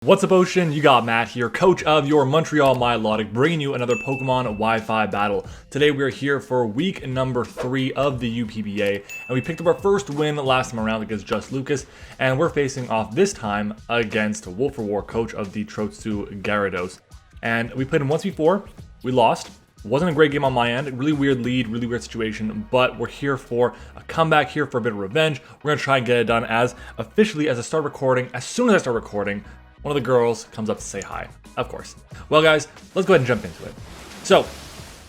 What's up, Ocean? You got Matt here, coach of your Montreal Milotic, bringing you another Pokemon Wi-Fi battle. Today we are here for week number 3 of the UPBA, and we picked up our first win last time around against Just Lucas, and we're facing off this time against Wolf for War, coach of the Trotsu Gyarados. And we played him once before, we lost. Wasn't a great game on my end, really weird lead, really weird situation, but we're here for a comeback, here for a bit of revenge. We're gonna try and get it done as officially as I start recording. As soon as I start recording, one of the girls comes up to say hi, of course. Well guys, let's go ahead and jump into it. So,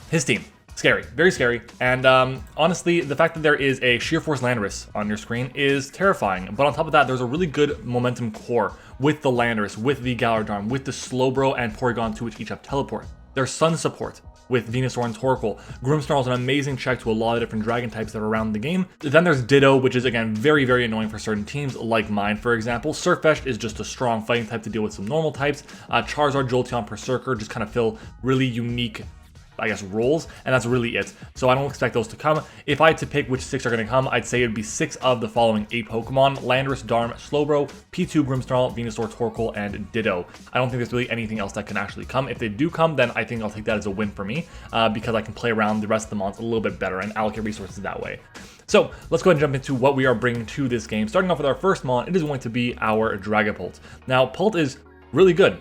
his team, scary, very scary. And honestly, the fact that there is a Sheer Force Landorus on your screen is terrifying. But on top of that, there's a really good momentum core with the Landorus, with the Gallagher, with the Slowbro and Porygon 2, which each have teleport. There's Sun support with Venusaur and Torkoal. Grimmsnarl is an amazing check to a lot of different dragon types that are around the game. Then there's Ditto, which is again very, very annoying for certain teams, like mine, for example. Surfetch'd is just a strong fighting type to deal with some normal types. Charizard, Jolteon, Berserker just kind of fill really unique, I guess, roles, and that's really it. So I don't expect those to come. If I had to pick which 6 are going to come, I'd say it'd be 6 of the following 8 Pokemon: Landorus, Darm, Slowbro, P2, Grimmsnarl, Venusaur, Torkoal, and Ditto. I don't think there's really anything else that can actually come. If they do come, then I think I'll take that as a win for me, because I can play around the rest of the mons a little bit better and allocate resources that way. So let's go ahead and jump into what we are bringing to this game. Starting off with our first mon, it is going to be our Dragapult. Now, Pult is really good.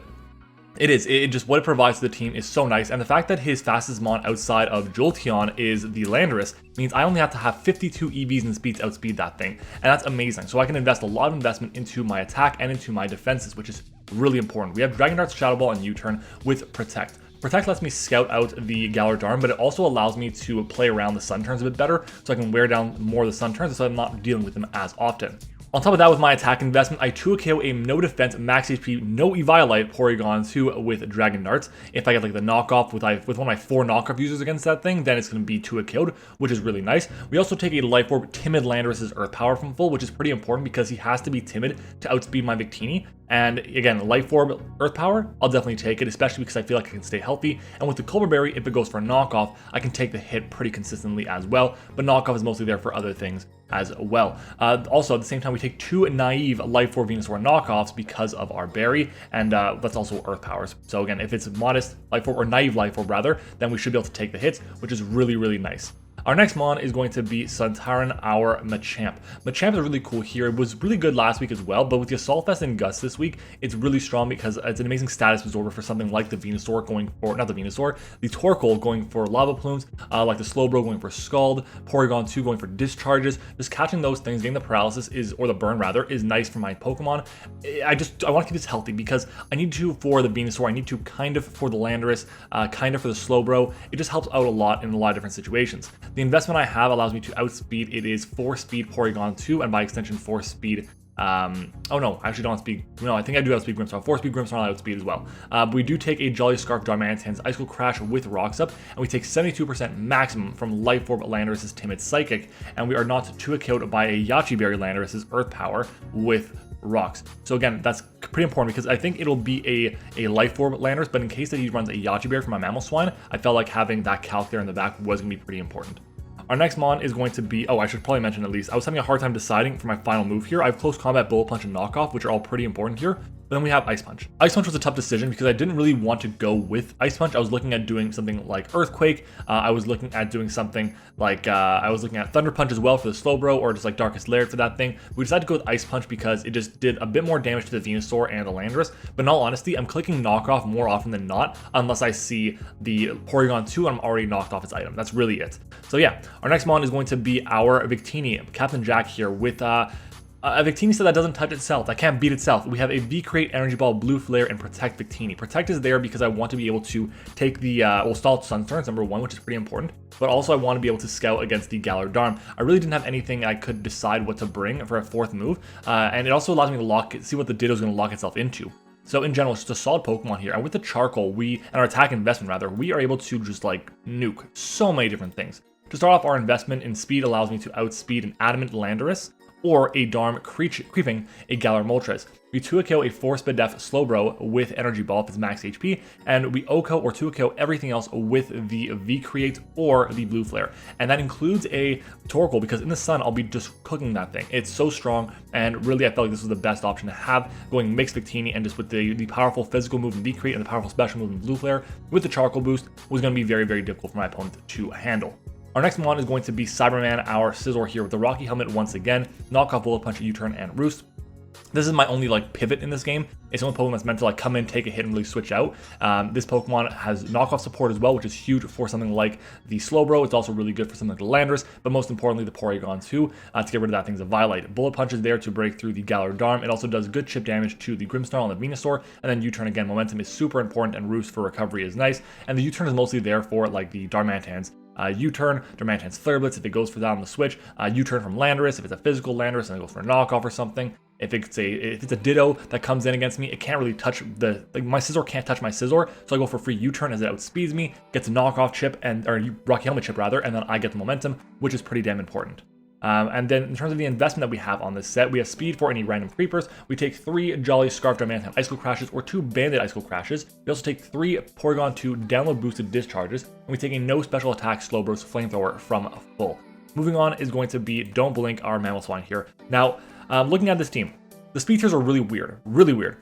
It just what it provides to the team is so nice, and the fact that his fastest mon outside of Jolteon is the Landorus means I only have to have 52 EVs and speed to outspeed that thing, and that's amazing. So I can invest a lot of investment into my attack and into my defenses, which is really important. We have Dragon Darts, Shadow Ball, and U-Turn with Protect. Protect lets me scout out the Gallagher, but it also allows me to play around the Sun turns a bit better, so I can wear down more of the Sun turns, so I'm not dealing with them as often. On top of that, with my attack investment, I 2KO a no defense, max HP, no Eviolite Porygon 2 with Dragon Darts. If I get like the knockoff with one of my 4 knockoff users against that thing, then it's going to be 2KO'd, which is really nice. We also take a Life Orb, Timid Landorus' Earth Power from full, which is pretty important because he has to be timid to outspeed my Victini. And again, Life Orb, Earth Power, I'll definitely take it, especially because I feel like I can stay healthy. And with the Colbur Berry, if it goes for knockoff, I can take the hit pretty consistently as well. But knockoff is mostly there for other things as well. Also, at the same time, we take 2 naive Life Orb Venusaur knockoffs because of our berry, and that's also Earth Powers. So again, if it's modest Life Orb, or naive Life Orb rather, then we should be able to take the hits, which is really, really nice. Our next mon is going to be Suntaran, our Machamp. Machamp is really cool here. It was really good last week as well, but with the Assault Vest and Gust this week, it's really strong because it's an amazing status absorber for something like the Venusaur going for, not the Venusaur, the Torkoal going for Lava Plumes, like the Slowbro going for Scald, Porygon 2 going for Discharges. Just catching those things, getting the paralysis or the burn rather, is nice for my Pokemon. I want to keep this healthy because I need to for the Venusaur, I need to kind of for the Landorus, kind of for the Slowbro. It just helps out a lot in a lot of different situations. The investment I have allows me to outspeed. It is 4 speed Porygon 2, and by extension 4 speed. Oh no, I actually don't outspeed. No, I think I do outspeed Grimmsnarl. 4 speed Grimmsnarl I outspeed as well. But we do take a Jolly Scarf Darmanitan's Icicle Crash with Rocks Up, and we take 72% maximum from Life Orb Landorus' Timid Psychic, and we are not 2KO'd by a Yachi Berry Landorus' Earth Power with Rocks. So again, that's pretty important because I think it'll be a Life Orb Landorus, but in case that he runs a Yachi Berry for my Mammal Swine, I felt like having that calc there in the back was going to be pretty important. Our next mon is going to be, I should probably mention at least, I was having a hard time deciding for my final move here. I have Close Combat, Bullet Punch, and Knockoff, which are all pretty important here. But then we have Ice Punch. Ice Punch was a tough decision because I didn't really want to go with Ice Punch. I was looking at doing something like Earthquake. I was looking at doing something like, I was looking at Thunder Punch as well for the Slowbro, or just like Darkest Lair for that thing. We decided to go with Ice Punch because it just did a bit more damage to the Venusaur and the Landorus. But in all honesty, I'm clicking Knockoff more often than not, unless I see the Porygon 2 and I'm already knocked off its item. That's really it. So yeah, our next mon is going to be our Victini, Captain Jack here, with a Victini set that doesn't touch itself, that can't beat itself. We have a V-Crate, Energy Ball, Blue Flare, and Protect Victini. Protect is there because I want to be able to take the, stall Sun Turns, number 1, which is pretty important, but also I want to be able to scout against the Gallagher. I really didn't have anything I could decide what to bring for a 4th move, and it also allows me to see what the Ditto is going to lock itself into. So in general, it's just a solid Pokemon here, and with the Charcoal, and our attack investment rather, we are able to just like nuke so many different things. To start off, our investment in speed allows me to outspeed an Adamant Landorus, or a Darm creeping a Galar Moltres. We 2-KO a Force Bedef Slowbro with Energy Ball if it's max HP, and we OHKO or 2-KO everything else with the V-Create or the Blue Flare. And that includes a Torkoal, because in the sun, I'll be just cooking that thing. It's so strong, and really I felt like this was the best option to have, going mixed Victini and just with the powerful physical move in V-Create and the powerful special move in Blue Flare with the Charcoal boost was going to be very, very difficult for my opponent to handle. Our next one is going to be Cyberman, our Scizor here with the Rocky Helmet once again, knockoff Bullet Punch, U-Turn, and Roost. This is my only pivot in this game. It's the only Pokemon that's meant to come in, take a hit, and really switch out. This Pokemon has knockoff support as well, which is huge for something like the Slowbro. It's also really good for something like the Landorus, but most importantly, the Porygon 2 to get rid of that thing's a Violite. Bullet Punch is there to break through the Galar Darm. It also does good chip damage to the Grimmsnarl and the Venusaur, and then U-Turn again. Momentum is super important, and Roost for recovery is nice. And the U-Turn is mostly there for the Darmantans. U-Turn, Darmantan's Flare Blitz if it goes for that on the switch. U-Turn from Landorus if it's a physical Landorus and it goes for a knockoff or something. If it's a Ditto that comes in against me, it can't really touch my Scizor can't touch my Scizor, so I go for free U-Turn as it outspeeds me, gets a knockoff chip or Rocky Helmet chip rather, and then I get the momentum, which is pretty damn important. And then in terms of the investment that we have on this set, we have speed for any random creepers. We take 3 Jolly Scarf Darmanitan Icicle Crashes or 2 Bandit Icicle Crashes. We also take 3 Porygon 2 download boosted discharges, and we take a no special attack Slowbro's Flamethrower from full. Moving on is going to be Don't Blink, our Mamoswine here. Now, looking at this team, the speed tiers are really weird, really weird.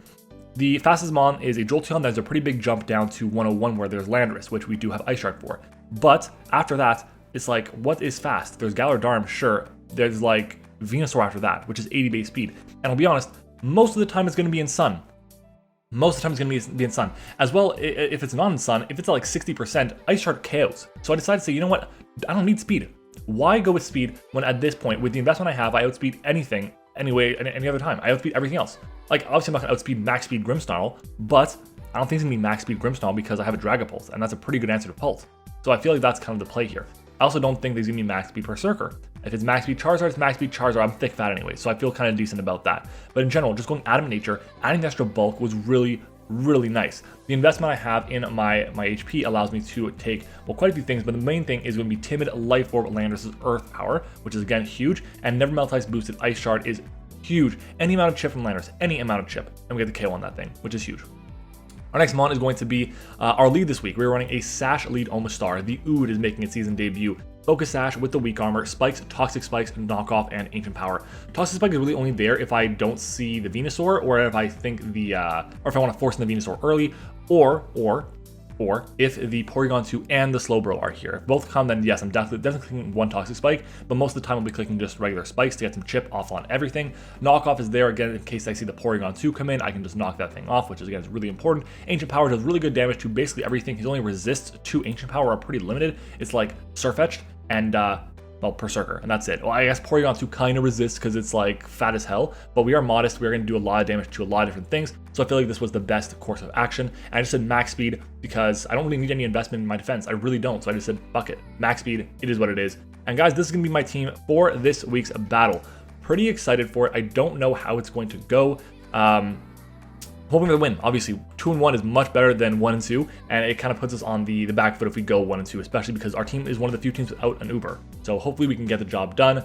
The fastest Mon is a Jolteon that has a pretty big jump down to 101 where there's Landorus, which we do have Ice Shark for. But after that, it's what is fast? There's Galar Darm, sure. There's Venusaur after that, which is 80 base speed. And I'll be honest, most of the time it's going to be in Sun. Most of the time it's going to be in Sun. As well, if it's not in Sun, if it's at 60%, Ice Shark KOs. So I decided to say, you know what? I don't need speed. Why go with speed when at this point, with the investment I have, I outspeed anything anyway, any other time. I outspeed everything else. Obviously I'm not going to outspeed max speed Grimmsnarl, but I don't think it's going to be max speed Grimmsnarl because I have a Dragapult, and that's a pretty good answer to Pult. So I feel like that's kind of the play here. I also don't think there's going to be max speed Berserker. If it's max speed Charizard, it's max speed Charizard. I'm thick fat anyway, so I feel kind of decent about that. But in general, just going Adamant Nature, adding the extra bulk was really, really nice. The investment I have in my HP allows me to take, quite a few things, but the main thing is going to be Timid, Life Orb, Landorus' Earth Power, which is again huge, and Never Melt Ice boosted Ice Shard is huge. Any amount of chip from Landorus, any amount of chip, and we get the KO on that thing, which is huge. Our next Mon is going to be our lead this week. We're running a Sash lead Omastar. The Ood is making its season debut. Focus Sash with the weak armor, Spikes, Toxic Spikes, Knockoff, and Ancient Power. Toxic Spike is really only there if I don't see the Venusaur, or if I think or if I want to force in the Venusaur early, or if the Porygon 2 and the Slowbro are here. If both come, then yes, I'm definitely clicking one Toxic Spike, but most of the time I'll be clicking just regular spikes to get some chip off on everything. Knockoff is there again in case I see the Porygon 2 come in, I can just knock that thing off, which is again is really important. Ancient Power does really good damage to basically everything. His only resists to Ancient Power are pretty limited. It's like Surfetched and Berserker, and that's it. Well, I guess Porygon 2 kind of resists because it's fat as hell, but we are modest. We're going to do a lot of damage to a lot of different things, so I feel like this was the best course of action. And I just said max speed because I don't really need any investment in my defense. I really don't, so I just said fuck it. Max speed, it is what it is. And guys, this is going to be my team for this week's battle. Pretty excited for it. I don't know how it's going to go. Hoping for the win. Obviously, 2-1 is much better than 1-2, and it kind of puts us on the back foot if we go 1-2, especially because our team is one of the few teams without an Uber. So hopefully we can get the job done.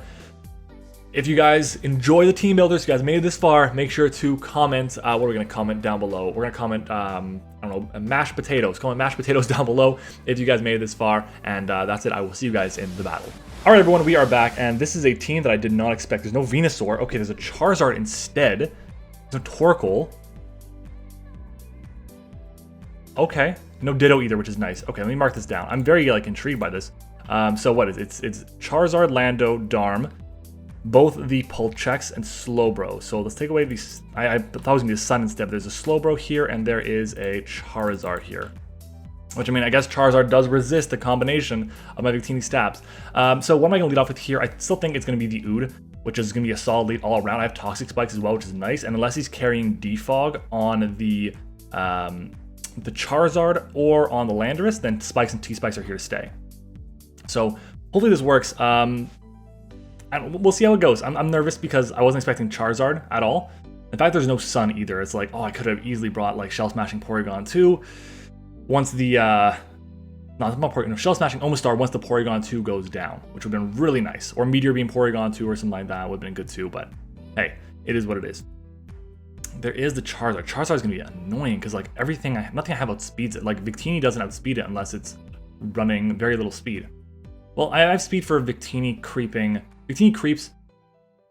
If you guys enjoy the team builders, you guys made it this far, make sure to comment. What are we going to comment down below? We're going to comment, I don't know, mashed potatoes. Comment mashed potatoes down below if you guys made it this far, and that's it. I will see you guys in the battle. All right, everyone, we are back, and this is a team that I did not expect. There's no Venusaur. Okay, there's a Charizard instead. There's a Torkoal. Okay, no Ditto either, which is nice. Okay, let me mark this down. I'm very intrigued by this. So what is it? It's Charizard, Lando, Darm, both the Pult checks, and Slowbro. So let's take away these. I thought it was gonna be the Sun instead. But there's a Slowbro here, and there is a Charizard here. Which, I mean, I guess Charizard does resist the combination of my Victini stabs. So what am I gonna lead off with here? I still think it's gonna be the Ood, which is gonna be a solid lead all around. I have Toxic Spikes as well, which is nice. And unless he's carrying Defog on the Charizard or on the Landorus, then Spikes and T-Spikes are here to stay. So hopefully this works. We'll see how it goes. I'm nervous because I wasn't expecting Charizard at all. In fact, there's no Sun either. It's oh, I could have easily brought Shell Smashing Porygon 2. Once the Not Porygon, Shell Smashing Omastar once the Porygon 2 goes down, which would have been really nice. Or Meteor Beam Porygon 2 or something like that would have been good too, but hey, it is what it is. There is the Charizard. Charizard is going to be annoying because like nothing I have outspeeds it. Like Victini doesn't outspeed it unless it's running very little speed. Well, I have speed for Victini creeping. Victini creeps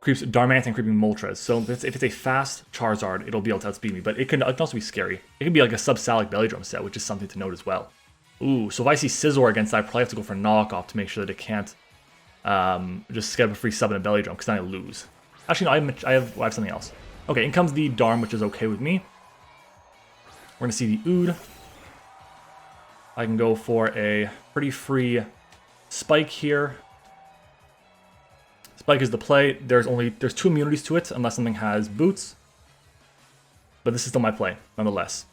Darmanitan and creeping Moltres. So if it's a fast Charizard, it'll be able to outspeed me. But it can also be scary. It can be like a Subsalic Belly Drum set, which is something to note as well. Ooh, so if I see Scizor against that, I probably have to go for knockoff to make sure that it can't just get a free sub in a Belly Drum, because then I lose. Actually, no, I have something else. Okay, in comes the Darm, which is okay with me. We're going to see the Ood. I can go for a pretty free Spike here. Spike is the play. There's 2 immunities to it, unless something has Boots. But this is still my play, nonetheless.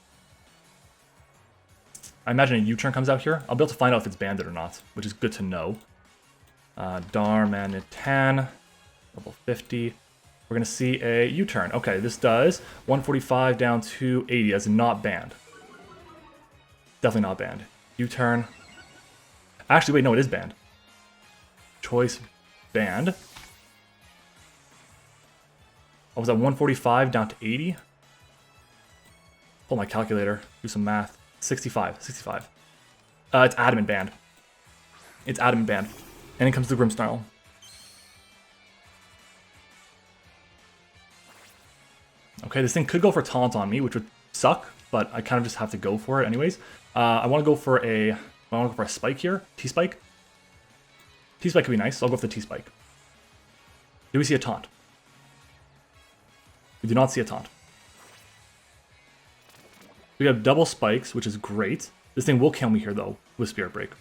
I imagine a U-turn comes out here. I'll be able to find out if it's banded or not, which is good to know. Darmanitan, level 50. We're going to see a U-turn. Okay, this does 145 down to 80 as not banned. Definitely not banned. U-turn. Actually, wait, no, it is banned. Choice banned. I was at 145 down to 80. Pull my calculator, do some math. 65. It's adamant banned. It's adamant banned. And it comes to Grimmsnarl. Okay, this thing could go for Taunt on me, which would suck, but I kind of just have to go for it anyways. I want to go for a Spike here. T-Spike. T-Spike could be nice, so I'll go for the T-Spike. Do we see a Taunt? We do not see a Taunt. We have double spikes, which is great. This thing will kill me here, though, with Spirit Break.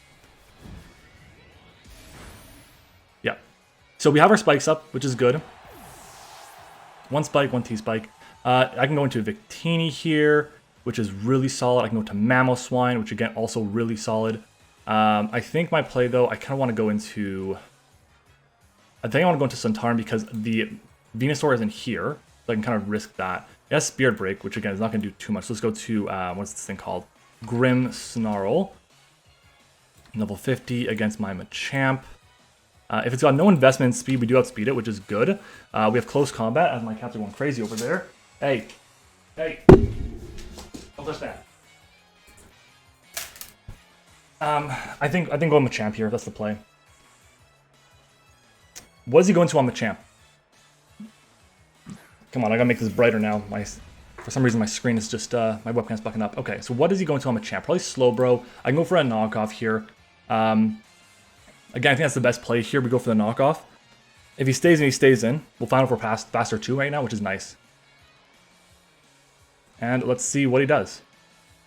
Yeah. So we have our spikes up, which is good. 1 spike, 1 T-Spike. I can go into Victini here, which is really solid. I can go to Mamoswine, which, again, also really solid. I think my play, though, I kind of want to go into... I think I want to go into Suntarn because the Venusaur is in here, so I can kind of risk that. It has Spirit Break, which again is not going to do too much. So let's go to, what's this thing called? Grimmsnarl. Level 50 against my Machamp. If it's got no investment in speed, we do outspeed it, which is good. We have close combat, as my cats are going crazy over there. Hey. Hey. Don't touch that. I think going Machamp here. That's the play. What is he going to on Machamp? Come on, I gotta make this brighter now. For some reason, my screen is just, my webcam's bucking up. Okay, so what is he going to on Machamp? Probably Slowbro. I can go for a knockoff here. Again, I think that's the best play here. We go for the knockoff. If he stays in, he stays in. We'll find out if we're faster 2 right now, which is nice. And let's see what he does.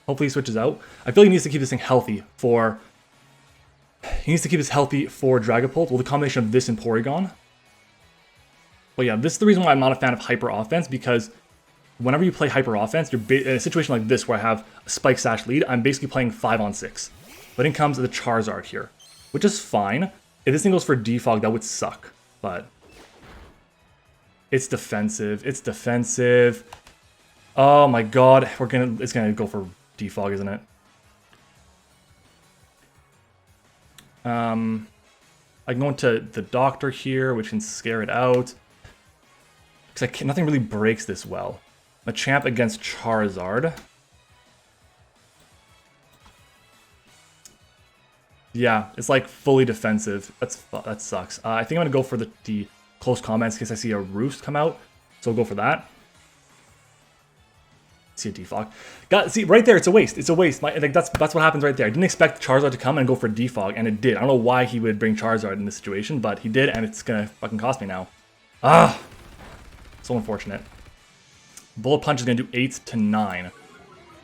Hopefully he switches out. I feel like he needs to keep this thing healthy for... He needs to keep this healthy for Dragapult. Well, the combination of this and Porygon. But yeah, this is the reason why I'm not a fan of Hyper Offense, because whenever you play Hyper Offense, you're in a situation like this where I have a Spike Sash lead, I'm basically playing 5-on-6. But in comes the Charizard here, which is fine. If this thing goes for Defog, that would suck, but it's defensive. It's defensive. Oh my god, it's gonna go for Defog, isn't it? I can go into the Doctor here, which can scare it out. Because nothing really breaks this well. Machamp against Charizard. Yeah, it's like fully defensive. That sucks. I think I'm going to go for the close comments in case I see a Roost come out. So I'll go for that. See a Defog. See, right there, it's a waste. It's a waste. That's what happens right there. I didn't expect Charizard to come and go for Defog, and it did. I don't know why he would bring Charizard in this situation, but he did, and it's going to fucking cost me now. Ah! So unfortunate. Bullet Punch is going to do 8 to 9.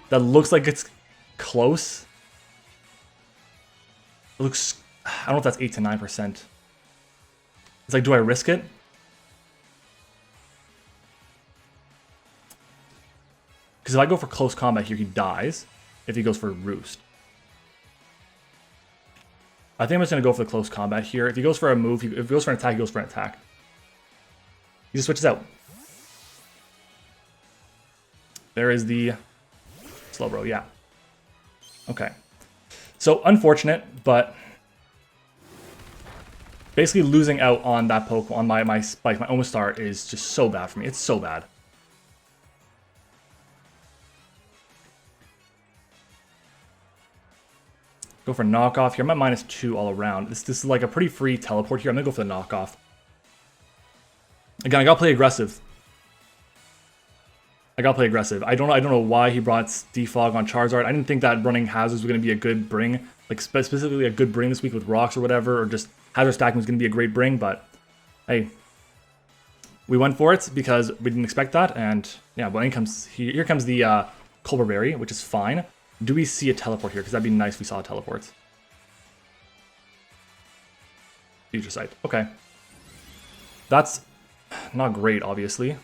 That looks like it's close. It looks... I don't know if that's 8 to 9%. It's like, do I risk it? Because if I go for close combat here, he dies. If he goes for Roost. I think I'm just going to go for the close combat here. If he goes for a move, if he goes for an attack, he goes for an attack. He just switches out. There is the Slowbro, yeah. Okay. So unfortunate, but basically losing out on that Pokemon, on my Spike, my Omastar is just so bad for me. It's so bad. Go for knockoff here. I'm at -2 all around. This is like a pretty free teleport here. I'm gonna go for the knockoff. Again, I gotta play aggressive. I don't know why he brought Defog on Charizard. I didn't think that running Hazards was gonna be a good bring, like specifically a good bring this week with rocks or whatever, or just Hazard stacking was gonna be a great bring. But hey, we went for it because we didn't expect that. And yeah, when here comes the Culver Berry, which is fine. Do we see a teleport here? Because that'd be nice if we saw a teleport. Future Sight. Okay. That's not great, obviously.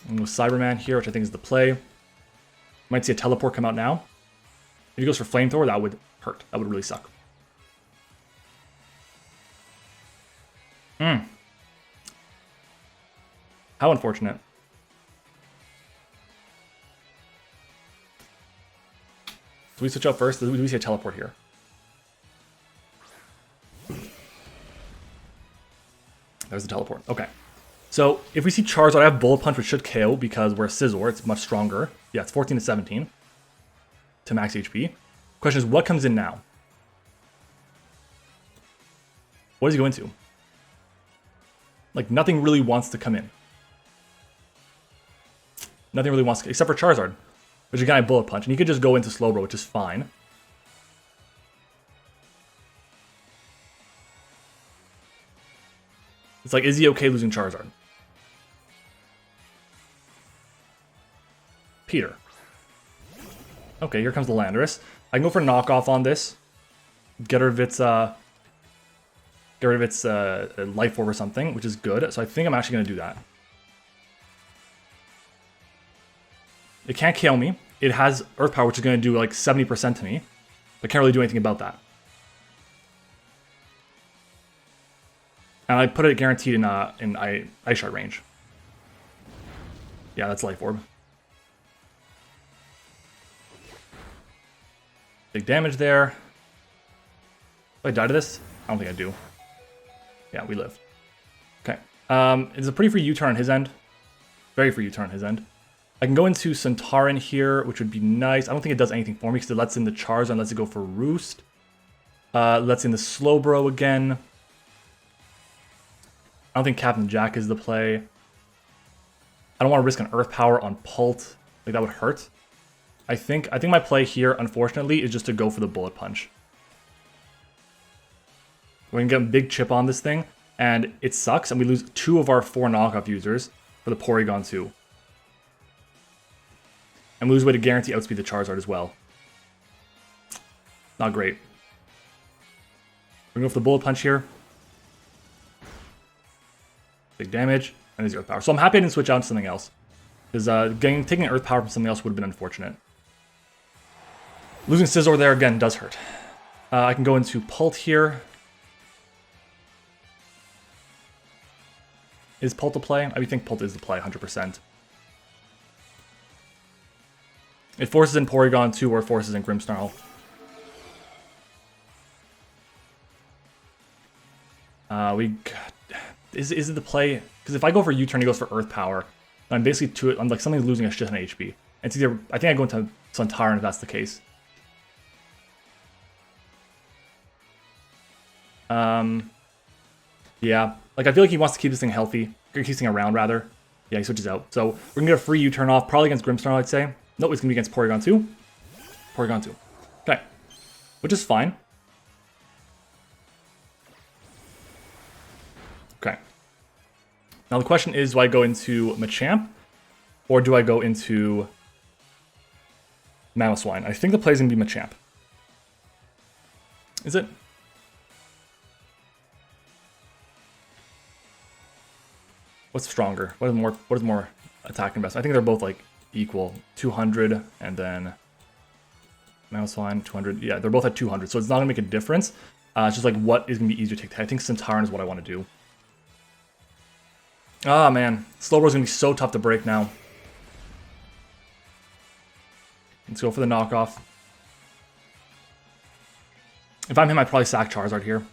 And with Cyberman here, which I think is the play. Might see a teleport come out now. If he goes for Flamethrower, that would hurt. That would really suck. How unfortunate. Do we switch out first? Do we see a teleport here? There's the teleport. Okay. So if we see Charizard, I have Bullet Punch, which should KO because we're a Scizor. It's much stronger. Yeah, it's 14 to 17 to max HP. Question is, what comes in now? What does he go into? Like, nothing really wants to come in. Nothing really wants to, except for Charizard. Which again, I Bullet Punch. And he could just go into Slowbro, which is fine. It's like, is he okay losing Charizard? Peter. Okay, here comes the Landorus. I can go for knockoff on this. Get rid of its life orb or something, which is good. So I think I'm actually going to do that. It can't kill me. It has Earth Power, which is going to do like 70% to me. I can't really do anything about that. And I put it guaranteed in Ice Shard range. Yeah, that's Life Orb. Big damage there. Do I die to this? I don't think I do. Yeah, we live. Okay. It's a pretty free U-turn on his end. Very free U-turn on his end. I can go into Centauran here, which would be nice. I don't think it does anything for me because it lets in the Charizard and lets it go for Roost. Lets in the Slowbro again. I don't think Captain Jack is the play. I don't want to risk an Earth Power on Pult. Like, that would hurt. I think my play here, unfortunately, is just to go for the Bullet Punch. We're going to get a big chip on this thing, and it sucks, and we lose 2 of our 4 knockoff users for the Porygon 2. And we lose a way to guarantee outspeed the Charizard as well. Not great. We're going to go for the Bullet Punch here. Big damage, and there's Earth Power. So I'm happy I didn't switch out to something else. Because taking Earth Power from something else would have been unfortunate. Losing Scizor there, again, does hurt. I can go into Pult here. Is Pult the play? I think Pult is the play, 100%. It forces in Porygon 2 or it forces in Grimmsnarl. Is it the play? Because if I go for U-turn, he goes for Earth Power. I'm basically I'm like something's losing a shit ton of HP. It's either I think I go into Centauran if that's the case. Yeah. Like I feel like he wants to keep this thing healthy. Keep this thing around rather. Yeah, he switches out. So we're gonna get a free U-turn off, probably against Grimmsnarl, I'd say. Nope, it's gonna be against Porygon 2. Porygon 2. Okay. Which is fine. Okay. Now the question is, do I go into Machamp? Or do I go into Mamoswine? I think the play is gonna be Machamp. Is it? What's stronger? What is more attacking best? I think they're both like equal. 200 and then Mamoswine 200. Yeah, they're both at 200, so it's not gonna make a difference. It's just like what is gonna be easier to take. I think Centauran is what I want to do. Ah man, Slowbro's gonna be so tough to break now. Let's go for the knockoff. If I'm him, I'd probably sack Charizard here.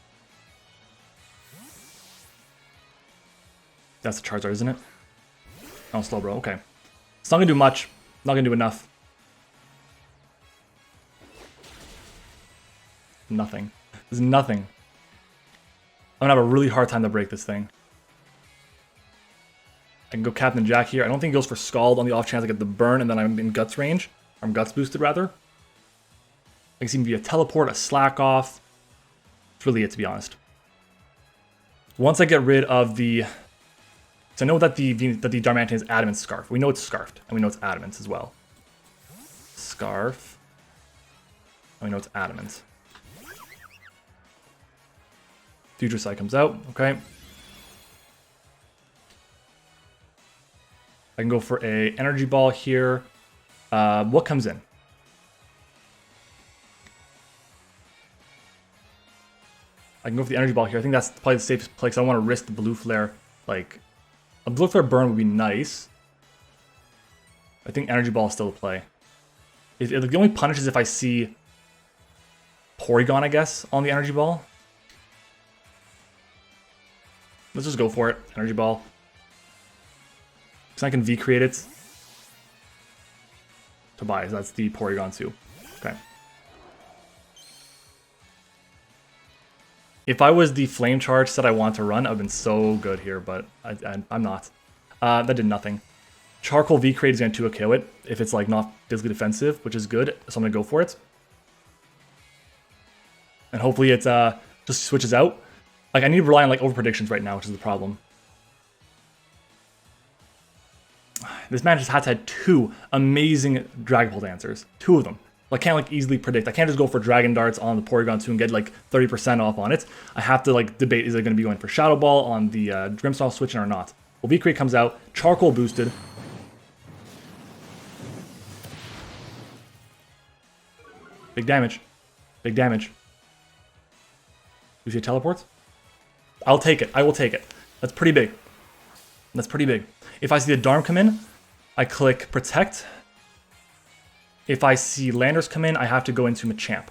That's the Charizard, isn't it? Oh, Slowbro, okay. It's not gonna do much. Not gonna do enough. Nothing. There's nothing. I'm gonna have a really hard time to break this thing. I can go Captain Jack here. I don't think he goes for Scald on the off chance I get the burn and then I'm in Guts range. I'm Guts boosted, rather. I can see him via Teleport, a Slack off. That's really it, to be honest. Once I get rid of the... So I know that the Darmanitan is Adamant Scarf. We know it's Scarfed, and we know it's Adamant as well. Scarf. And we know it's Adamant. Future Sight comes out, okay. I can go for a Energy Ball here. What comes in? I can go for the Energy Ball here. I think that's probably the safest play because I don't want to risk the Blue Flare. Like, a Blue Flare burn would be nice. I think Energy Ball is still a play. The only punish is if I see Porygon, I guess, on the Energy Ball. Let's just go for it. Energy Ball. Because I can V-create it. Tobias, that's the Porygon too. Okay. If I was the Flame Charge that I want to run, I've been so good here, but I'm not. That did nothing. Charcoal V-create is going to 2 KO it if it's like not physically defensive, which is good, so I'm going to go for it. And hopefully it just switches out. Like, I need to rely on like over predictions right now, which is the problem. This man just had to have 2 amazing Dragon Ball answers. 2 of them. I can't like easily predict. I can't just go for Dragon Darts on the Porygon 2 and get like 30% off on it. I have to like debate, is it going to be going for Shadow Ball on the Grimmsnarl switching or not? Well, V-Create comes out. Charcoal boosted. Big damage. Big damage. You see a teleport? I'll take it. I will take it. That's pretty big. That's pretty big. If I see the Darm come in, I click Protect. If I see Landers come in, I have to go into Machamp.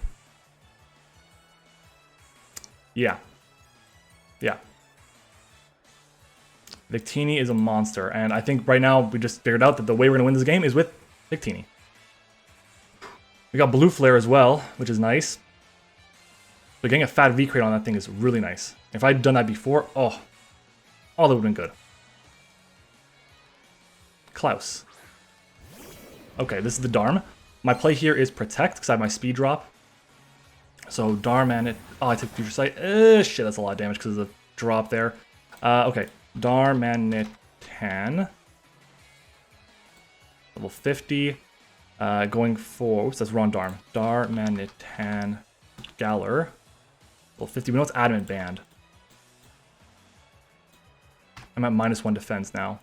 Yeah. Yeah. Victini is a monster, and I think right now we just figured out that the way we're going to win this game is with Victini. We got Blue Flare as well, which is nice. But getting a fat V-Crate on that thing is really nice. If I'd done that before, oh, that would have been good. Klaus. Okay, this is the Darm. My play here is Protect, because I have my speed drop. So Darm and it... Oh, I took Future Sight. Shit, that's a lot of damage because of the drop there. Okay, Darmanitan. Level 50. Going for... Oops, that's wrong Darm. Darmanitan Galar. Level 50. We know it's Adamant Band. I'm at -1 defense now.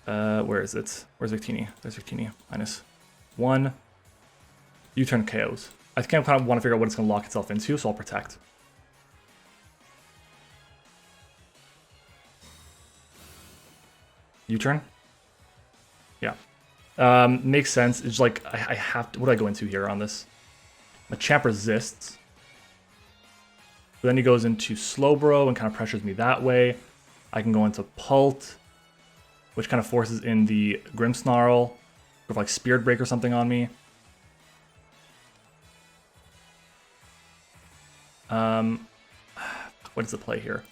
Where is it? Where's Victini? There's Victini. -1. U-turn KOs. I think I kind of want to figure out what it's going to lock itself into, so I'll Protect. U-turn? Yeah. Makes sense. It's like, I have to... What do I go into here on this? Machamp resists. But then he goes into Slowbro and kind of pressures me that way. I can go into Pult, which kind of forces in the Grimmsnarl, with like Spirit Break or something on me. What is the play here?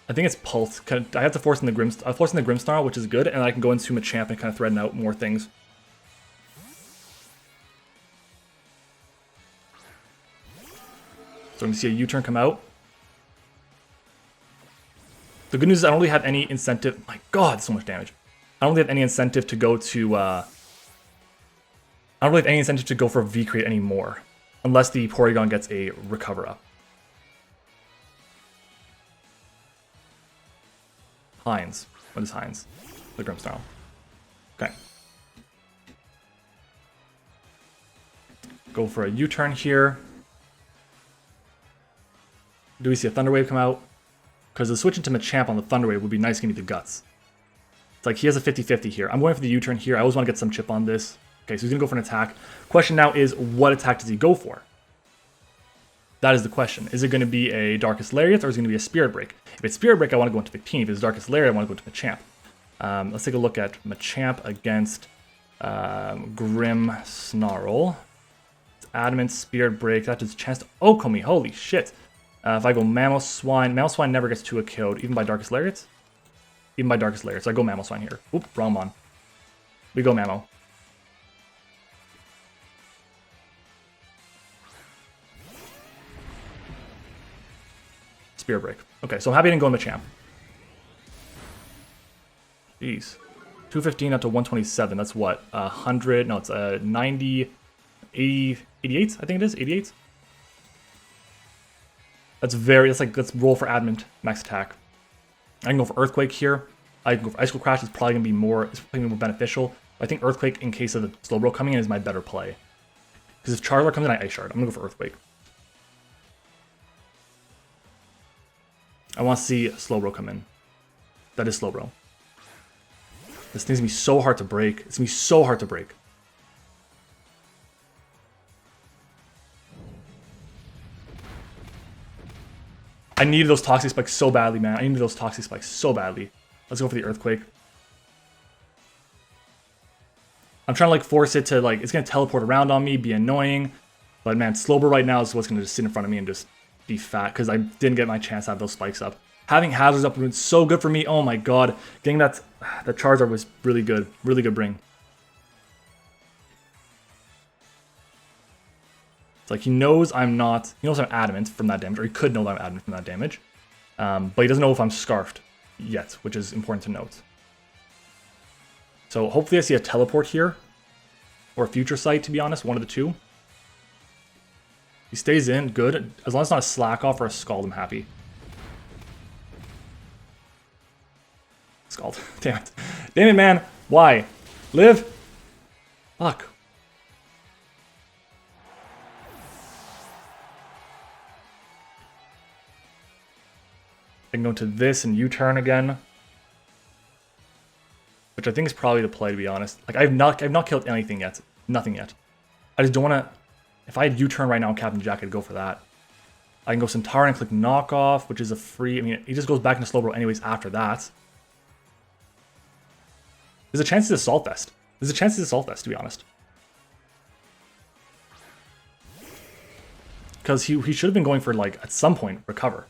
I think it's Pult. I have to force in the Grimmsnarl, which is good, and I can go into Machamp and kind of threaten out more things. So I'm going to see a U-turn come out. The good news is I don't really have any incentive. My god, so much damage. I don't really have any incentive to go to... I don't really have any incentive to go for V-Create anymore. Unless the Porygon gets a Recover Up. Hines. What is Hines? The Grimmsnarl. Okay. Go for a U-turn here. Do we see a Thunder Wave come out? Because the switch into Machamp on the Thunder Wave would be nice to give me the guts. It's like he has a 50-50 here. I'm going for the U-turn here. I always want to get some chip on this. Okay, so he's going to go for an attack. Question now is, what attack does he go for? That is the question. Is it going to be a Darkest Lariat or is it going to be a Spirit Break? If it's Spirit Break, I want to go into Victini. If it's Darkest Lariat, I want to go into Machamp. Let's take a look at Machamp against Grim Snarl. It's Adamant, Spirit Break. That does chance to Okami. Holy shit. If I go Mamoswine, Mamoswine never gets 2 KO'd, even by Darkest Lariats. Even by Darkest Lariats. So I go Mamoswine here. Oop, wrong one. We go Mamo. Spirit Break. Okay, so I'm happy I didn't go Machamp. Jeez. 215 up to 127. That's what? 100. No, it's 90. 80. 88? I think it is. 88? That's let's roll for Adamant. Max attack. I can go for Earthquake here. I can go for Icicle Crash. It's probably going to be more beneficial. I think Earthquake, in case of the Slowbro coming in, is my better play. Because if Charizard comes in, I Ice Shard. I'm going to go for Earthquake. I want to see Slowbro come in. That is Slowbro. This thing's going to be so hard to break. It's going to be so hard to break. I needed those Toxic Spikes so badly, man. I needed those Toxic Spikes so badly. Let's go for the Earthquake. I'm trying to like force it to like, it's going to teleport around on me, be annoying. But man, Slowbro right now is what's going to just sit in front of me and just be fat because I didn't get my chance to have those spikes up. Having hazards up was so good for me. Oh my god. Getting that Charizard was really good. Really good bring. It's like he knows I'm adamant from that damage, or he could know that I'm adamant from that damage. But he doesn't know if I'm scarfed yet, which is important to note. So hopefully I see a teleport here. Or a future sight, to be honest, one of the two. He stays in, good. As long as it's not a slack off or a scald, I'm happy. Scald. Damn it. Damn it, man. Why? Live? Fuck. I can go into this and U-turn again. Which I think is probably the play, to be honest. Like, I've not killed anything yet. Nothing yet. I just don't want to... If I had U-turn right now on Captain Jack, I'd go for that. I can go Centaur and click Knockoff, which is a free... I mean, he just goes back into Slowbro anyways after that. There's a chance it's Assault Vest. There's a chance it's Assault Vest, to be honest. Because he should have been going for, like, at some point, Recover.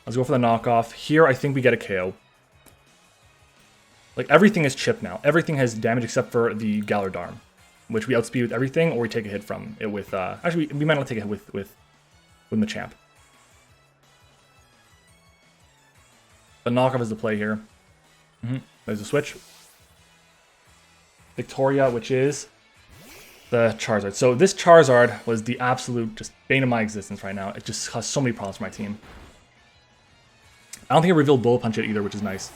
Let's go for the Knockoff. Here, I think we get a KO. Like, everything is chipped now. Everything has damage except for the Galar, which we outspeed with everything, or we take a hit from it with... actually, we might not take a hit with Machamp. But Knockoff is the play here. There's a switch. Victoria, which is the Charizard. So this Charizard was the absolute just bane of my existence right now. It just caused so many problems for my team. I don't think it revealed Bullet Punch yet either, which is nice.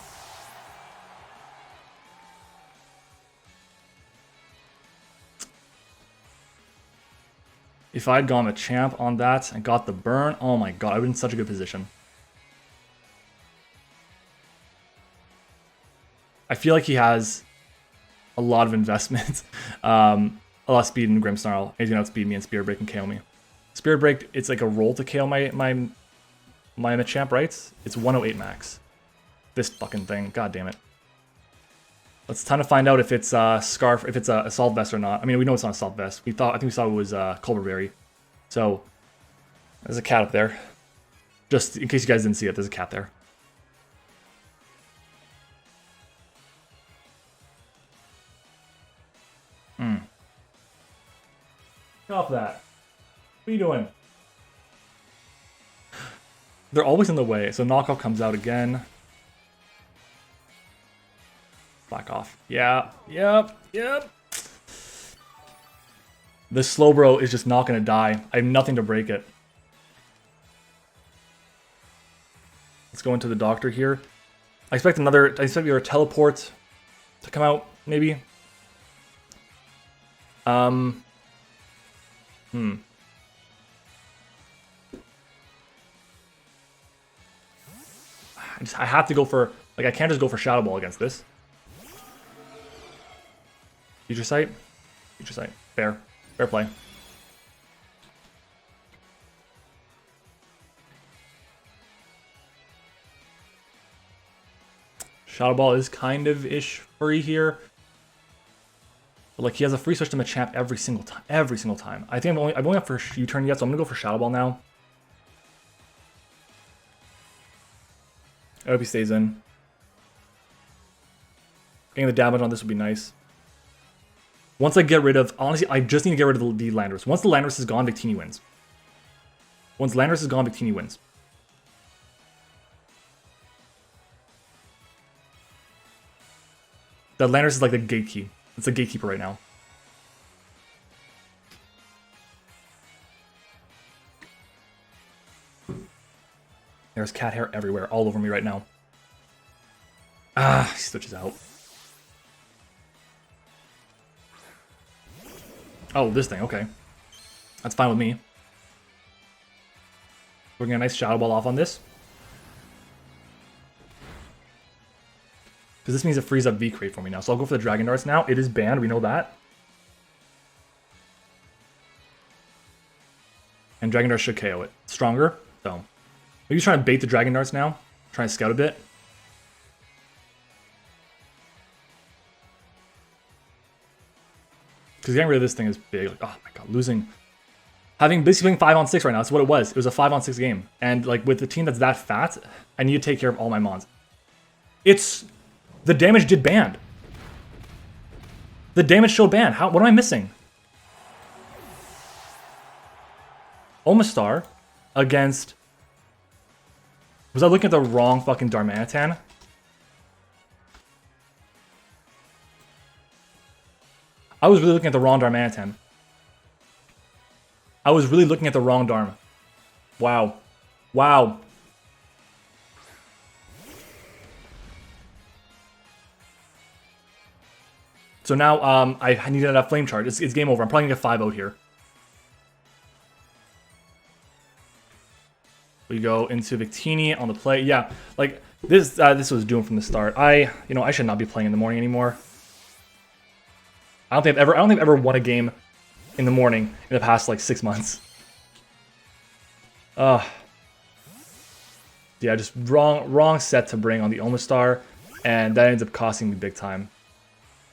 If I had gone Machamp on that and got the burn, oh my god, I would be in such a good position. I feel like he has a lot of investment. A lot of speed in Grimmsnarl. He's going to outspeed me and Spirit Break and KO me. Spirit Break, it's like a roll to KO my Machamp, right? It's 108 max. This fucking thing. God damn it. It's time to find out if it's Scarf, if it's a Assault Vest or not. I mean, we know it's not Assault Vest. I think we saw it was Culberberry. So, there's a cat up there. Just in case you guys didn't see it, there's a cat there. Get off that. What are you doing? They're always in the way, so Knockoff comes out again. Back off. Yeah, yep. This Slowbro is just not going to die. I have nothing to break it. Let's go into the doctor here. I expect either a teleport to come out, maybe. I have to go for, like, I can't just go for Shadow Ball against this. Future Sight? Future Sight. Fair. Fair play. Shadow Ball is kind of ish free here. But like he has a free switch to Machamp every single time. Every single time. I think I've only got for U-turn yet, so I'm gonna go for Shadow Ball now. I hope he stays in. Getting the damage on this would be nice. Once I get rid of, honestly, I just need to get rid of the Landorus. Once the Landorus is gone, Victini wins. Once Landorus is gone, Victini wins. That Landorus is like the gatekeeper. It's the gatekeeper right now. There's cat hair everywhere, all over me right now. Ah, he switches out. Oh, this thing, okay. That's fine with me. We're getting a nice Shadow Ball off on this. Because this means it frees up V-Crate for me now. So I'll go for the Dragon Darts now. It is banned, we know that. And Dragon Darts should KO it. Stronger, so. Maybe he's trying to bait the Dragon Darts now. Trying to scout a bit. Because getting rid of this thing is big. Like, oh my god, losing. Having basically playing 5-on-6 right now, that's what it was. It was a 5-on-6 game. And like with the team that's that fat, I need to take care of all my mons. It's... The damage did banned. The damage showed banned. What am I missing? Omastar against... Was I looking at the wrong fucking Darmanitan? I was really looking at the wrong Darmanitan. I was really looking at the wrong Darm. Wow. Wow. So now I need that Flame Charge. It's game over. I'm probably going to get 5-0 here. We go into Victini on the play. Yeah, like this was doomed from the start. I should not be playing in the morning anymore. I don't think I've ever won a game in the morning in the past like 6 months. Yeah, just wrong set to bring on the Omastar, and that ends up costing me big time.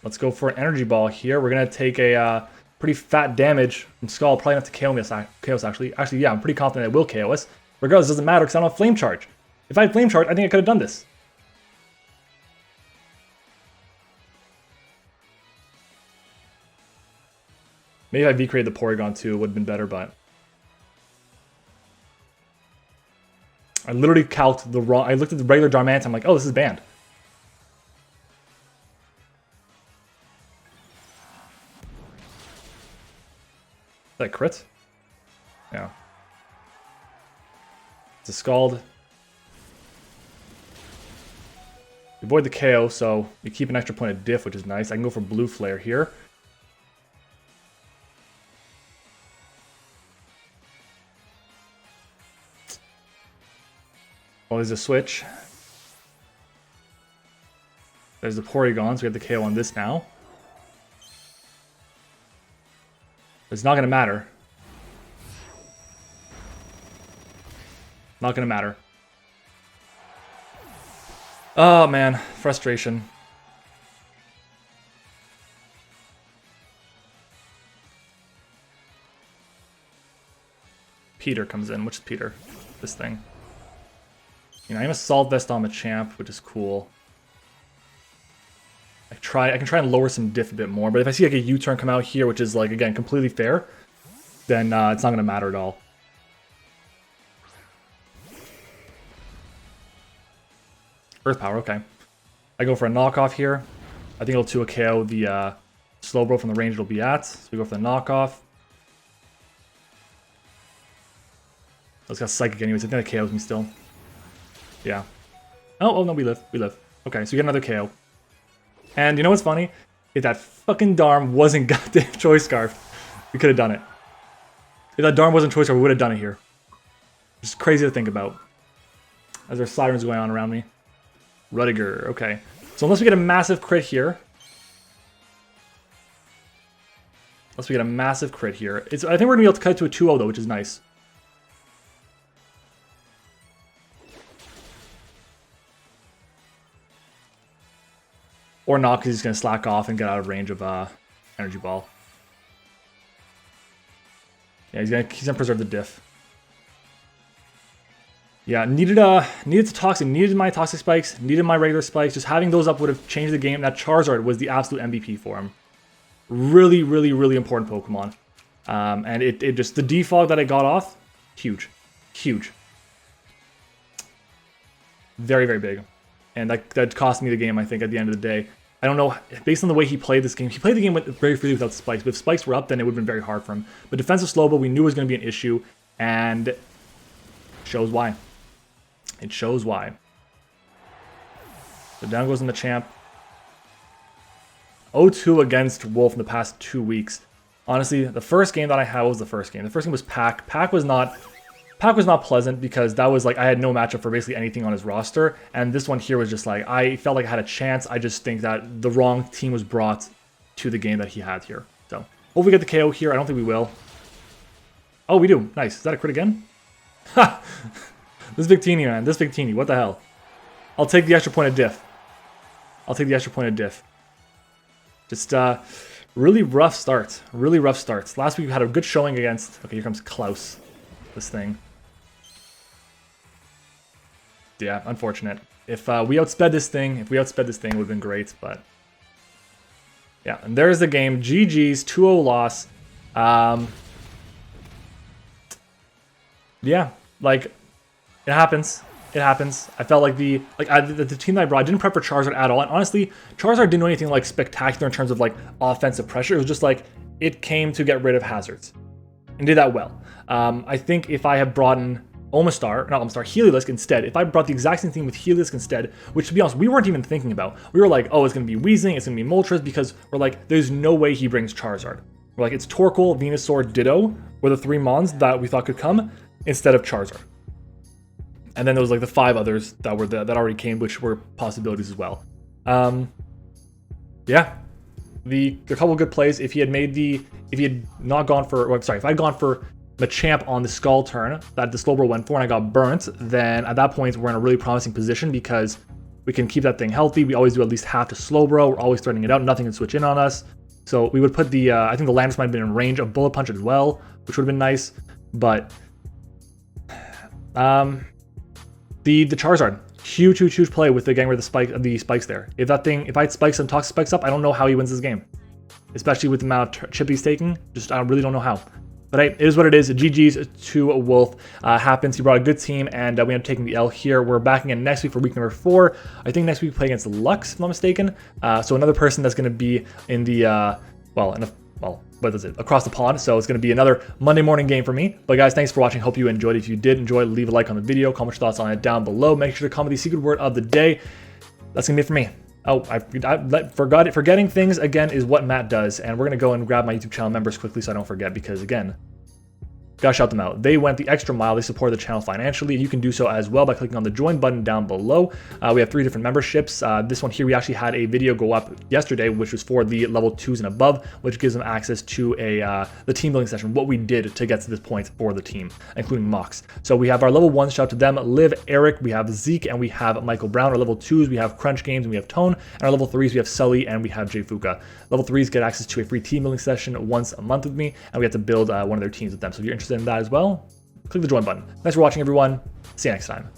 Let's go for an Energy Ball here. We're gonna take a pretty fat damage from Skull. Probably enough to KO us actually. Actually, yeah, I'm pretty confident it will KO us. Regardless, it doesn't matter because I don't have Flame Charge. If I had Flame Charge, I think I could have done this. Maybe if I V-created the Porygon too, it would have been better, but... I literally calced the wrong... I looked at the regular Darmanitan, I'm like, oh, this is banned. Is that crit? Yeah. It's a Scald. You avoid the KO, so you keep an extra point of diff, which is nice. I can go for Blue Flare here. Oh, there's a switch. There's the Porygon, so we have the KO on this now. It's not going to matter. Not going to matter. Oh, man. Frustration. Peter comes in. Which is Peter? This thing. You know, I'm Assault Vest on Machamp, which is cool. I can try and lower some diff a bit more, but if I see like a U-turn come out here, which is like, again, completely fair, then it's not going to matter at all. Earth Power, okay. I go for a knockoff here. I think it'll 2 KO the Slowbro from the range it'll be at. So we go for the knockoff. It's got Psychic anyways. I think that KOs me still. Yeah. Oh no, we live. We live. Okay, so we get another KO. And you know what's funny? If that fucking Darm wasn't goddamn Choice Scarf, we could have done it. If that Darm wasn't Choice Scarf, we would have done it here. Just crazy to think about. As there's sirens going on around me. Rudiger, okay. So unless we get a massive crit here. I think we're going to be able to cut to a 2-0 though, which is nice. Or not, because he's going to slack off and get out of range of energy ball. Yeah, he's gonna preserve the diff. Yeah, needed to toxic, needed my toxic spikes, needed my regular spikes. Just having those up would have changed the game. That Charizard was the absolute MVP for him. Really, really, really important Pokemon. And it just, the defog that I got off, huge. Huge. Very, very big. And that cost me the game, I think, at the end of the day. I don't know, based on the way he played this game, he played the game very freely without spikes. But if spikes were up, then it would have been very hard for him. But defensive Slowbro, we knew was going to be an issue, and shows why. It shows why. So down goes in the champ. 0-2 against Wolf in the past 2 weeks. Honestly, the first game that I had, what was the first game? The first game was Pack. Pack was not pleasant because that was like, I had no matchup for basically anything on his roster. And this one here was just like, I felt like I had a chance. I just think that the wrong team was brought to the game that he had here. So, hope we get the KO here. I don't think we will. Oh, we do. Nice. Is that a crit again? Ha! This Victini, man. This Victini. What the hell? I'll take the extra point of diff. Just, really rough starts. Really rough starts. Last week we had a good showing against... Okay, here comes Klaus. This thing. Yeah, unfortunate. If we outsped this thing, it would have been great, but... Yeah, and there's the game. GG's, 2-0 loss. Yeah, like, it happens. It happens. I felt like the team that I brought, I didn't prep for Charizard at all. And honestly, Charizard didn't do anything like spectacular in terms of like offensive pressure. It was just like, it came to get rid of hazards. And did that well. I think if I had brought in Heliolisk instead, if I brought the exact same thing with Heliolisk instead, which to be honest, we weren't even thinking about. We were like, oh, it's going to be Weezing, it's going to be Moltres, because we're like, there's no way he brings Charizard. We're like, it's Torkoal, Venusaur, Ditto were the 3 mons that we thought could come instead of Charizard. And then there was like the 5 others that were that already came, which were possibilities as well. Yeah, the couple of good plays. If he had not gone for, if I'd gone for Machamp on the Skull turn that the Slowbro went for and I got burnt, then at that point we're in a really promising position because we can keep that thing healthy. We always do at least half to Slowbro. We're always threatening it out. Nothing can switch in on us. So we would put the, I think the Landorus might have been in range of Bullet Punch as well, which would have been nice. But the Charizard, huge play with the getting rid of the spikes there. If I had spikes and toxic spikes up, I don't know how he wins this game. Especially with the amount of chip he's taking. I really don't know how. But hey, it is what it is. GG's to Wolf. Happens. He brought a good team, and we ended up taking the L here. We're back again next week for week number 4. I think next week we play against Lux, if I'm not mistaken. So another person that's going to be in the, across the pond. So it's going to be another Monday morning game for me. But guys, thanks for watching. Hope you enjoyed. If you did enjoy, leave a like on the video. Comment your thoughts on it down below. Make sure to comment the secret word of the day. That's going to be it for me. Oh, forgetting things again is what Matt does, and we're gonna go and grab my YouTube channel members quickly so I don't forget, because again, gotta shout them out. They went the extra mile. They support the channel financially. You can do so as well by clicking on the join button down below. We have 3 different memberships. This one here, we actually had a video go up yesterday, which was for the level 2s and above, which gives them access to the team building session, what we did to get to this point for the team, including mocks. So we have our level 1s, shout out to them, Liv, Eric, we have Zeke, and we have Michael Brown. Our level 2s, we have Crunch Games, and we have Tone. And our level 3s, we have Sully, and we have Jay Fuka. Level 3s get access to a free team building session once a month with me, and we have to build one of their teams with them. So if you're interested in that as well, click the join button. Thanks for watching, everyone. See you next time.